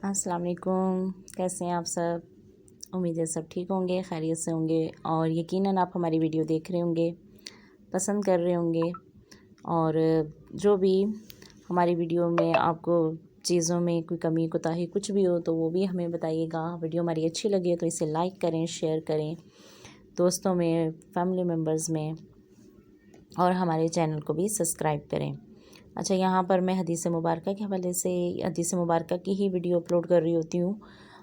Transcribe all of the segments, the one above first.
अस्सलाम वालेकुम। कैसे हैं आप सब? उम्मीद है सब ठीक होंगे, खैरियत से होंगे और यकीनन आप हमारी वीडियो देख रहे होंगे, पसंद कर रहे होंगे। और जो भी हमारी वीडियो में आपको चीज़ों में कोई कमी कोताही कुछ भी हो तो वो भी हमें बताइएगा। वीडियो हमारी अच्छी लगे तो इसे लाइक करें, शेयर करें दोस्तों में, फैमिली मेम्बर्स में, और हमारे चैनल को भी सब्सक्राइब करें। अच्छा, यहाँ पर मैं हदीस मुबारक के हवाले से हदीस मुबारक की ही वीडियो अपलोड कर रही होती हूँ।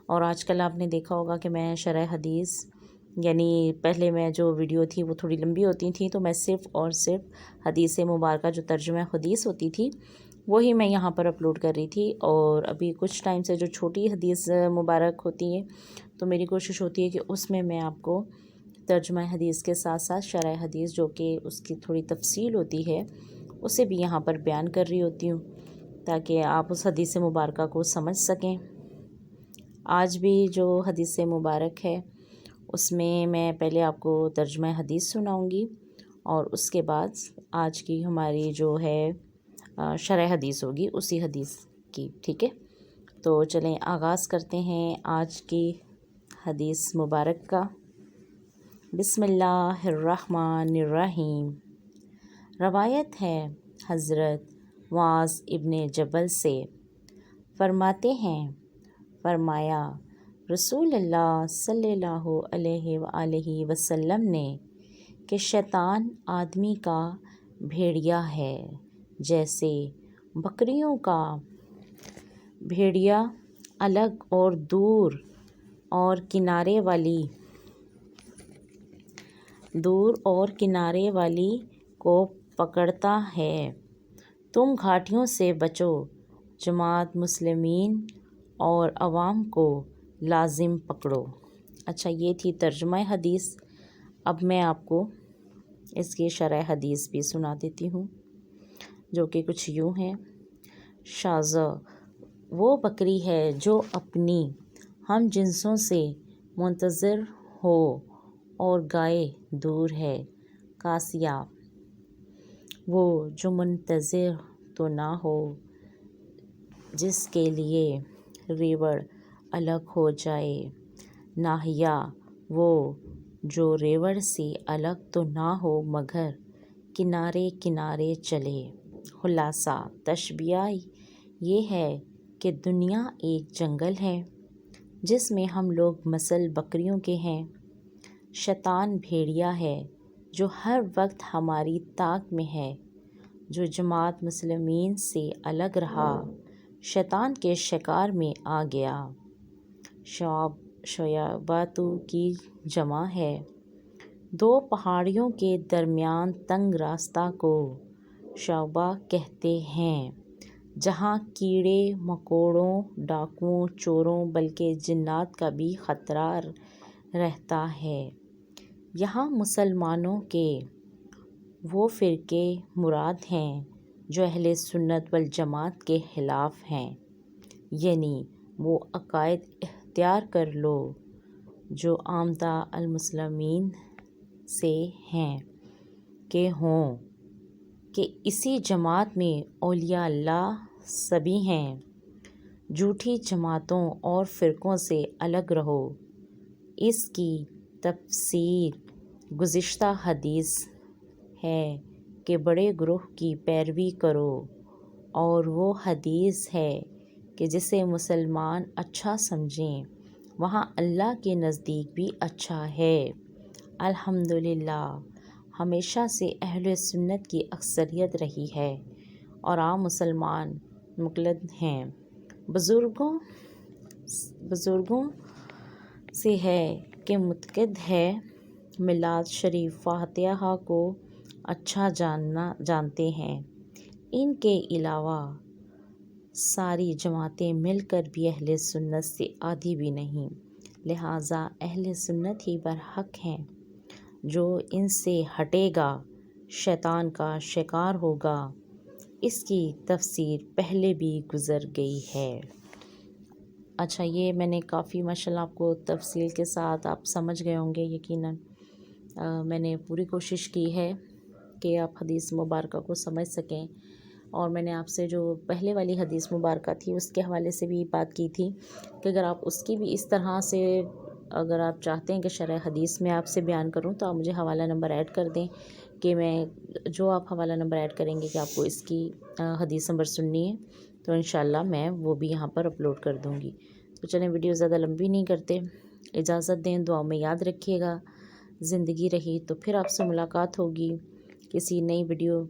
और आजकल आपने देखा होगा कि मैं शरह हदीस, यानी पहले मैं जो वीडियो थी वो थोड़ी लंबी होती थी, तो मैं सिर्फ़ और सिर्फ हदीस मुबारक जो तर्जुमा हदीस होती थी वही मैं यहाँ पर अपलोड कर रही थी। और अभी कुछ टाइम से जो छोटी हदीस मुबारक होती है तो मेरी कोशिश होती है कि उसमें मैं आपको तर्जुमा हदीस के साथ साथ शरह हदीस जो कि उसकी थोड़ी तफसील होती है उसे भी यहाँ पर बयान कर रही होती हूँ, ताकि आप उस हदीस मुबारक को समझ सकें। आज भी जो हदीस मुबारक है उसमें मैं पहले आपको तर्जुमा हदीस सुनाऊंगी और उसके बाद आज की हमारी जो है शरह हदीस होगी उसी हदीस की। ठीक है, तो चलें आगाज़ करते हैं आज की हदीस मुबारक का। बिस्मिल्लाहिर्रहमानिर्रहीम। रवायत है हज़रत मुआज़ इब्ने जबल से, फरमाते हैं, फरमाया रसूलुल्लाह सल्लल्लाहु अलैहि वसल्लम ने कि शैतान आदमी का भेड़िया है, जैसे बकरियों का भेड़िया अलग और दूर और किनारे वाली को पकड़ता है। तुम घाटियों से बचो, जमात मुस्लिमीन और अवाम को लाजिम पकड़ो। अच्छा, ये थी तर्जुमा हदीस। अब मैं आपको इसकी शरह हदीस भी सुना देती हूँ, जो कि कुछ यूँ है। शाज़ा वो बकरी है जो अपनी हम जिन्सों से मुंतज़िर हो और गाय दूर है। कासिया वो जो मुंतज़िर तो ना हो, जिसके लिए रेवड़ अलग हो जाए। नाहिया वो जो रेवड़ से अलग तो ना हो मगर किनारे किनारे चले। खुलासा तशबिया ये है कि दुनिया एक जंगल है जिसमें हम लोग मसल बकरियों के हैं। शैतान भेड़िया है जो हर वक्त हमारी ताक में है। जो जमात मुस्लिमीन से अलग रहा, शैतान के शिकार में आ गया। शयाबातु की जमा है। दो पहाड़ियों के दरमियान तंग रास्ता को शौबा कहते हैं, जहाँ कीड़े मकोड़ों, डाकुओं, चोरों बल्कि जिन्नात का भी ख़तरा रहता है। यहाँ मुसलमानों के वो फ़िरके मुराद हैं जो अहले सुन्नत वल जमात के ख़िलाफ़ हैं, यानी वो अक़ायद इख्तियार कर लो जो आमदा अल-मुस्लिमीन से हैं कि इसी जमात में औलिया अल्लाह सभी हैं। झूठी जमातों और फ़िरक़ों से अलग रहो। इसकी तफसीर गुज़िश्ता हदीस है कि बड़े ग्रोह की पैरवी करो, और वो हदीस है कि जिसे मुसलमान अच्छा समझें वहाँ अल्लाह के नज़दीक भी अच्छा है। अल्हम्दुलिल्लाह हमेशा से अहले सुन्नत की अक्सरियत रही है और आम मुसलमान मुक़ल्लिद हैं। बुज़ुर्गों से है कि मुतक़िद है मिलाद शरीफ फातिहा को अच्छा जानते हैं। इनके अलावा सारी जमातें मिलकर भी अहले सुन्नत से आधी भी नहीं, लिहाजा अहले सुन्नत ही बरहक हैं। जो इनसे हटेगा शैतान का शिकार होगा। इसकी तफसीर पहले भी गुज़र गई है। अच्छा, ये मैंने काफ़ी माशाल्लाह आपको तफसील के साथ आप समझ गए होंगे यकीनन। मैंने पूरी कोशिश की है कि आप हदीस मुबारक को समझ सकें। اور میں نے آپ سے جو پہلے والی حدیث مبارکہ تھی اس کے حوالے سے بھی بات کی تھی کہ اگر آپ اس کی بھی اس طرح سے اگر آپ چاہتے ہیں کہ شرح حدیث میں آپ سے بیان کروں تو آپ مجھے حوالہ نمبر ایڈ کر دیں کہ میں جو آپ حوالہ نمبر ایڈ کریں گے کہ آپ کو اس کی حدیث نمبر سننی ہے تو انشاءاللہ میں وہ بھی یہاں پر اپلوڈ کر دوں گی۔ تو چلیں ویڈیو زیادہ لمبی نہیں کرتے، اجازت دیں، دعاؤں میں یاد رکھیے گا۔ زندگی رہی تو پھر آپ سے ملاقات ہوگی کسی نئی ویڈیو